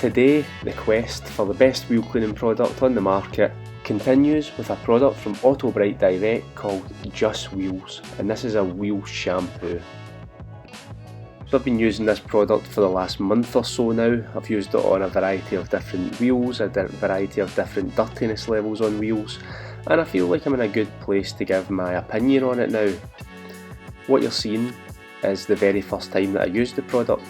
Today, the quest for the best wheel cleaning product on the market continues with a product from Autobrite Direct called Just Wheels, and this is a wheel shampoo. So I've been using this product for the last month or so now. I've used it on a variety of different wheels, a variety of different dirtiness levels on wheels, and I feel like I'm in a good place to give my opinion on it now. What you're seeing is the very first time that I used the product.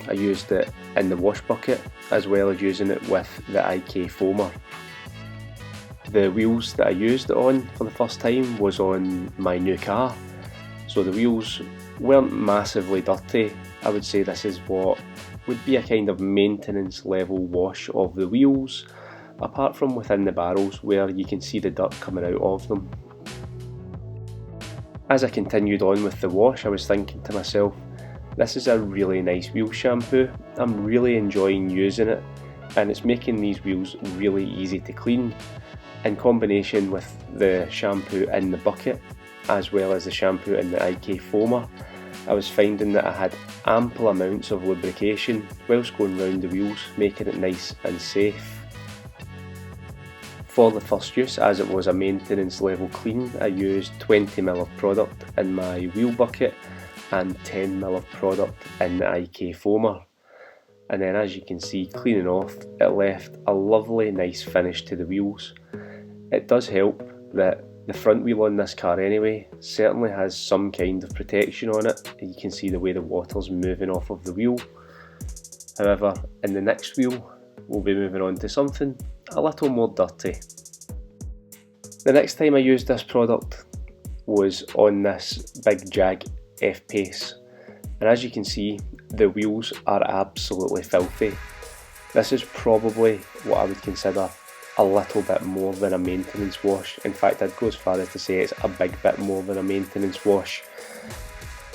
I used it in the wash bucket as well as using it with the IK foamer. The wheels that I used it on for the first time was on my new car, so the wheels weren't massively dirty. I would say this is what would be a kind of maintenance level wash of the wheels, apart from within the barrels where you can see the dirt coming out of them. As I continued on with the wash, I was thinking to myself, this is a really nice wheel shampoo. I'm really enjoying using it, and it's making these wheels really easy to clean. In combination with the shampoo in the bucket as well as the shampoo in the IK foamer, I was finding that I had ample amounts of lubrication whilst going round the wheels, making it nice and safe. For the first use, as it was a maintenance level clean, I used 20ml of product in my wheel bucket and 10ml of product in the IK foamer. And then as you can see, cleaning off, it left a lovely nice finish to the wheels. It does help that the front wheel on this car anyway certainly has some kind of protection on it. You can see the way the water's moving off of the wheel. However, in the next wheel, we'll be moving on to something a little more dirty. The next time I used this product was on this big Jag F-Pace, and as you can see, the wheels are absolutely filthy. This is probably what I would consider a little bit more than a maintenance wash. In fact, I'd go as far as to say it's a big bit more than a maintenance wash.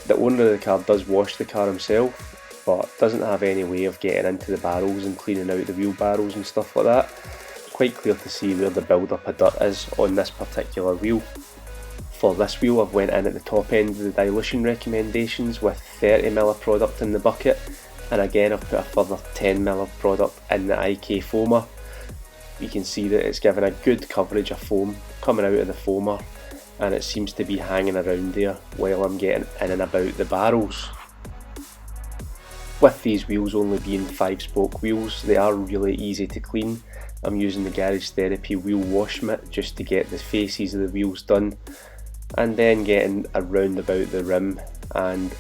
The owner of the car does wash the car himself, but doesn't have any way of getting into the barrels and cleaning out the wheel barrels and stuff like that. It's quite clear to see where the build up of dirt is on this particular wheel. For this wheel, I've went in at the top end of the dilution recommendations with 30ml of product in the bucket, and again I've put a further 10ml of product in the IK foamer. You can see that it's given a good coverage of foam coming out of the foamer, and it seems to be hanging around there while I'm getting in and about the barrels. With these wheels only being 5-spoke wheels, they are really easy to clean. I'm using the Garage Therapy wheel wash mitt just to get the faces of the wheels done, and then getting around about the rim and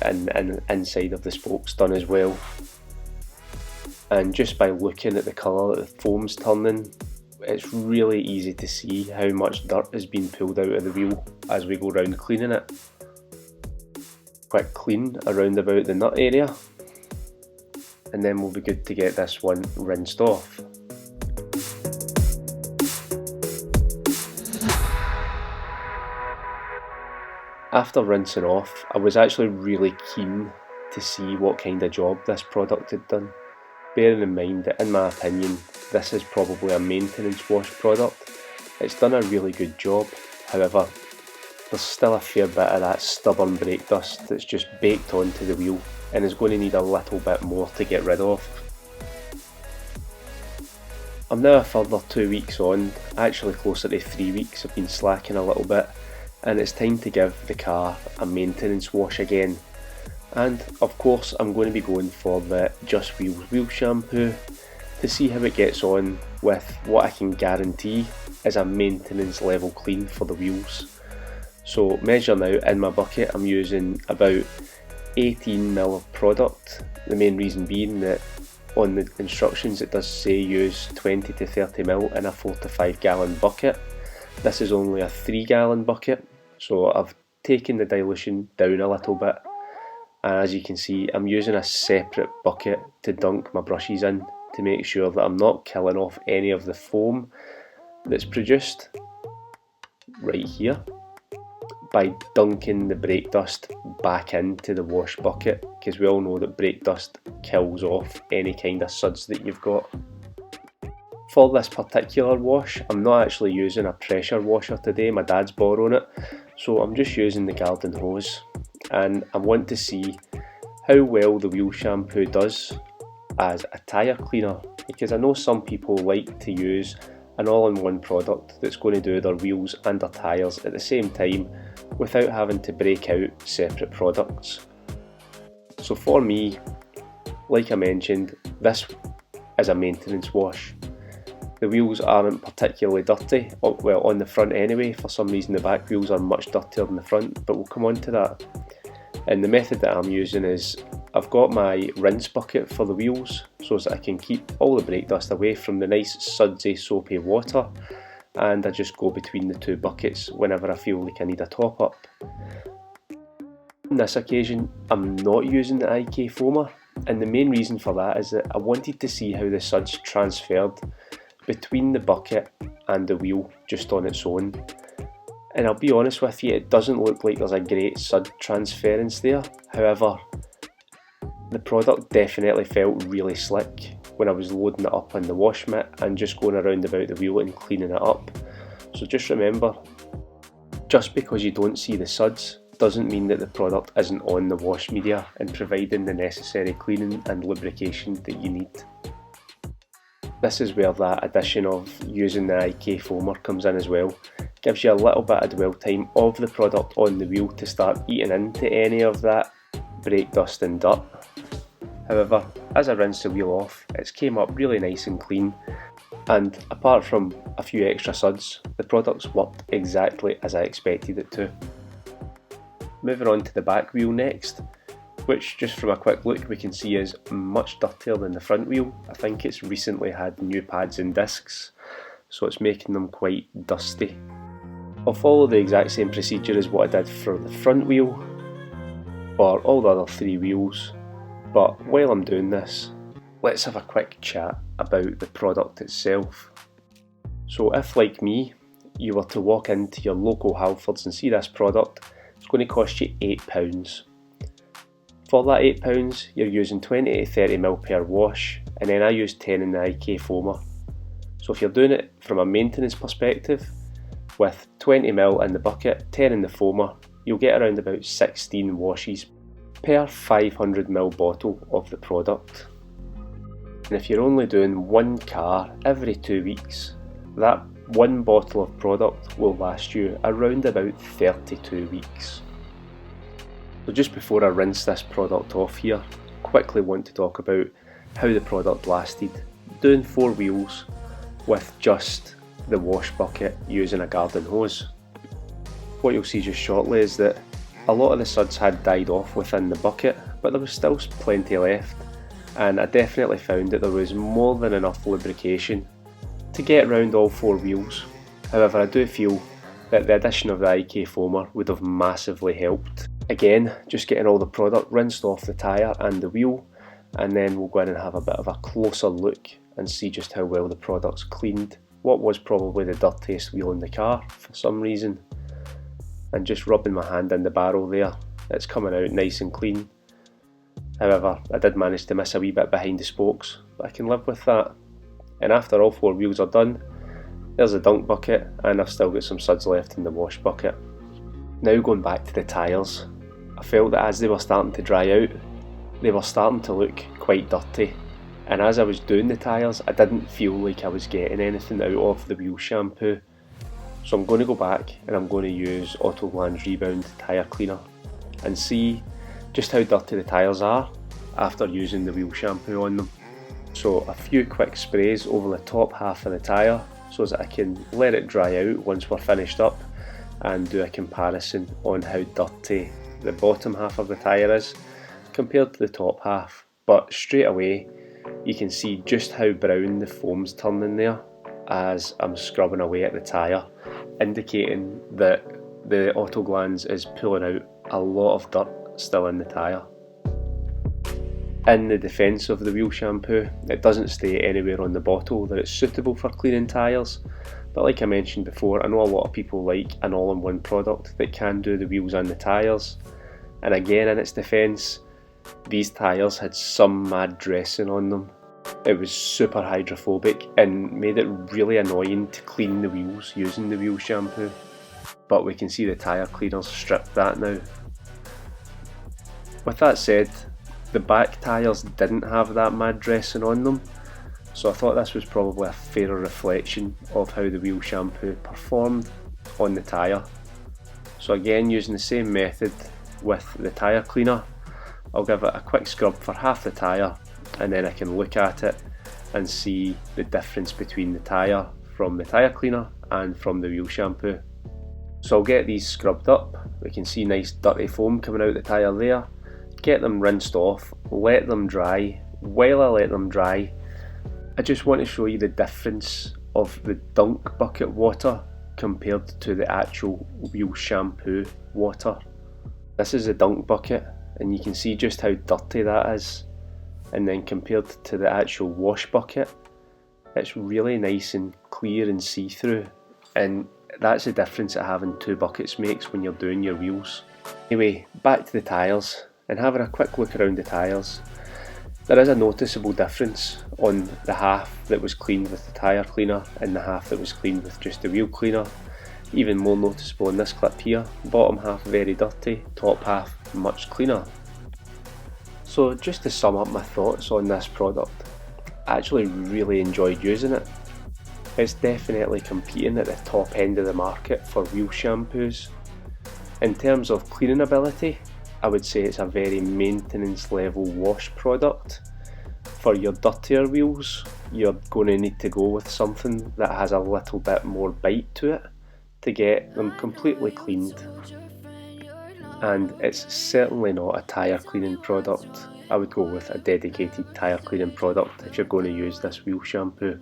inside of the spokes done as well. And just by looking at the colour that the foam's turning, it's really easy to see how much dirt is being pulled out of the wheel as we go round cleaning it. Quick clean around about the nut area, and then we'll be good to get this one rinsed off. After rinsing off, I was actually really keen to see what kind of job this product had done, bearing in mind that in my opinion this is probably a maintenance wash product. It's done a really good job, however there's still a fair bit of that stubborn brake dust that's just baked onto the wheel and is going to need a little bit more to get rid of. I'm now a further 2 weeks on, actually closer to 3 weeks. I've been slacking a little bit, and it's time to give the car a maintenance wash again. And of course I'm going to be going for the Just Wheels wheel shampoo to see how it gets on with what I can guarantee is a maintenance level clean for the wheels. So measure now, in my bucket I'm using about 18ml of product, the main reason being that on the instructions it does say use 20 to 30ml in a 4 to 5 gallon bucket. This is only a 3-gallon bucket, so I've taken the dilution down a little bit, and as you can see I'm using a separate bucket to dunk my brushes in to make sure that I'm not killing off any of the foam that's produced right here by dunking the brake dust back into the wash bucket, because we all know that brake dust kills off any kind of suds that you've got. For this particular wash, I'm not actually using a pressure washer today, my dad's borrowing it, so I'm just using the garden hose, and I want to see how well the wheel shampoo does as a tyre cleaner because I know some people like to use an all-in-one product that's going to do their wheels and their tyres at the same time without having to break out separate products. So for me, like I mentioned, this is a maintenance wash. The wheels aren't particularly dirty, well, on the front anyway. For some reason the back wheels are much dirtier than the front, but we'll come on to that. And the method that I'm using is, I've got my rinse bucket for the wheels so that I can keep all the brake dust away from the nice sudsy soapy water, and I just go between the two buckets whenever I feel like I need a top up. On this occasion I'm not using the IK foamer, and the main reason for that is that I wanted to see how the suds transferred between the bucket and the wheel just on its own. And I'll be honest with you, it doesn't look like there's a great sud transference there. However, the product definitely felt really slick when I was loading it up on the wash mitt and just going around about the wheel and cleaning it up. So just remember, just because you don't see the suds doesn't mean that the product isn't on the wash media and providing the necessary cleaning and lubrication that you need. This is where that addition of using the IK foamer comes in as well. Gives you a little bit of dwell time of the product on the wheel to start eating into any of that brake dust and dirt. However, as I rinsed the wheel off, it's came up really nice and clean, and apart from a few extra suds, the product's worked exactly as I expected it to. Moving on to the back wheel next, which just from a quick look we can see is much dirtier than the front wheel. I think it's recently had new pads and discs, so it's making them quite dusty. I'll follow the exact same procedure as what I did for the front wheel for all the other three wheels, but while I'm doing this, let's have a quick chat about the product itself. So if, like me, you were to walk into your local Halfords and see this product, it's going to cost you £8. For that £8, you're using 20 to 30ml per wash, and then I use 10 in the IK foamer. So if you're doing it from a maintenance perspective, with 20ml in the bucket, 10 in the foamer, you'll get around about 16 washes per 500ml bottle of the product. And if you're only doing one car every 2 weeks, that one bottle of product will last you around about 32 weeks. So just before I rinse this product off here, quickly want to talk about how the product lasted doing 4 wheels with just the wash bucket using a garden hose. What you'll see just shortly is that a lot of the suds had died off within the bucket, but there was still plenty left, and I definitely found that there was more than enough lubrication to get around all 4 wheels. However, I do feel that the addition of the IK foamer would have massively helped. Again, just getting all the product rinsed off the tyre and the wheel, and then we'll go in and have a bit of a closer look and see just how well the product's cleaned what was probably the dirtiest wheel in the car for some reason. And just rubbing my hand in the barrel there, it's coming out nice and clean. However, I did manage to miss a wee bit behind the spokes, but I can live with that. And after all 4 wheels are done, there's a dunk bucket, and I've still got some suds left in the wash bucket. Now going back to the tyres, I felt that as they were starting to dry out, they were starting to look quite dirty. And as I was doing the tyres, I didn't feel like I was getting anything out of the wheel shampoo. So I'm going to go back and I'm going to use Autobrite Rebound tyre cleaner and see just how dirty the tyres are after using the wheel shampoo on them. So a few quick sprays over the top half of the tyre so that I can let it dry out once we're finished up and do a comparison on how dirty the bottom half of the tyre is compared to the top half. But straight away you can see just how brown the foam's turning there as I'm scrubbing away at the tyre, indicating that the Autobrite is pulling out a lot of dirt still in the tyre. In the defence of the wheel shampoo, it doesn't state anywhere on the bottle that it's suitable for cleaning tyres, but like I mentioned before, I know a lot of people like an all-in-one product that can do the wheels and the tyres, and again in its defence, these tyres had some mad dressing on them. It was super hydrophobic and made it really annoying to clean the wheels using the wheel shampoo, but we can see the tyre cleaners stripped that now. With that said, the back tyres didn't have that mad dressing on them, So I thought this was probably a fairer reflection of how the wheel shampoo performed on the tyre. So again, using the same method with the tyre cleaner, I'll give it a quick scrub for half the tyre, and then I can look at it and see the difference between the tyre from the tyre cleaner and from the wheel shampoo. So I'll get these scrubbed up. We can see nice dirty foam coming out the tyre there. Get them rinsed off, let them dry. While I let them dry, I just want to show you the difference of the dunk bucket water compared to the actual wheel shampoo water. This is a dunk bucket, and you can see just how dirty that is, and then compared to the actual wash bucket, it's really nice and clear and see-through, and that's the difference that having two buckets makes when you're doing your wheels. Anyway, back to the tyres, and having a quick look around the tyres, there is a noticeable difference on the half that was cleaned with the tyre cleaner and the half that was cleaned with just the wheel cleaner. Even more noticeable in this clip here, bottom half very dirty, top half much cleaner. So just to sum up my thoughts on this product, I actually really enjoyed using it. It's definitely competing at the top end of the market for wheel shampoos. In terms of cleaning ability, I would say it's a very maintenance level wash product. For your dirtier wheels, you're going to need to go with something that has a little bit more bite to it to get them completely cleaned. And it's certainly not a tyre cleaning product. I would go with a dedicated tyre cleaning product if you're going to use this wheel shampoo.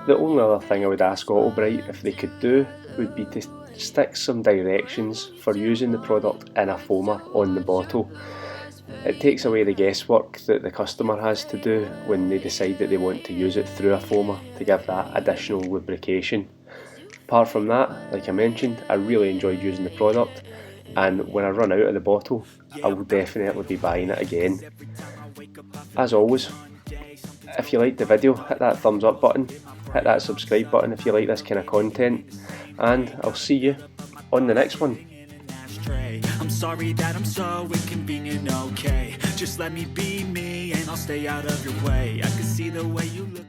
The only other thing I would ask Autobrite if they could do would be to stick some directions for using the product in a foamer on the bottle. It takes away the guesswork that the customer has to do when they decide that they want to use it through a foamer to give that additional lubrication. Apart from that, like I mentioned, I really enjoyed using the product, and when I run out of the bottle, I will definitely be buying it again. As always, if you liked the video, hit that thumbs up button, hit that subscribe button if you like this kind of content, and I'll see you on the next one. I'm sorry that I'm so inconvenient, okay? Just let me be me and I'll stay out of your way. I can see the way you look.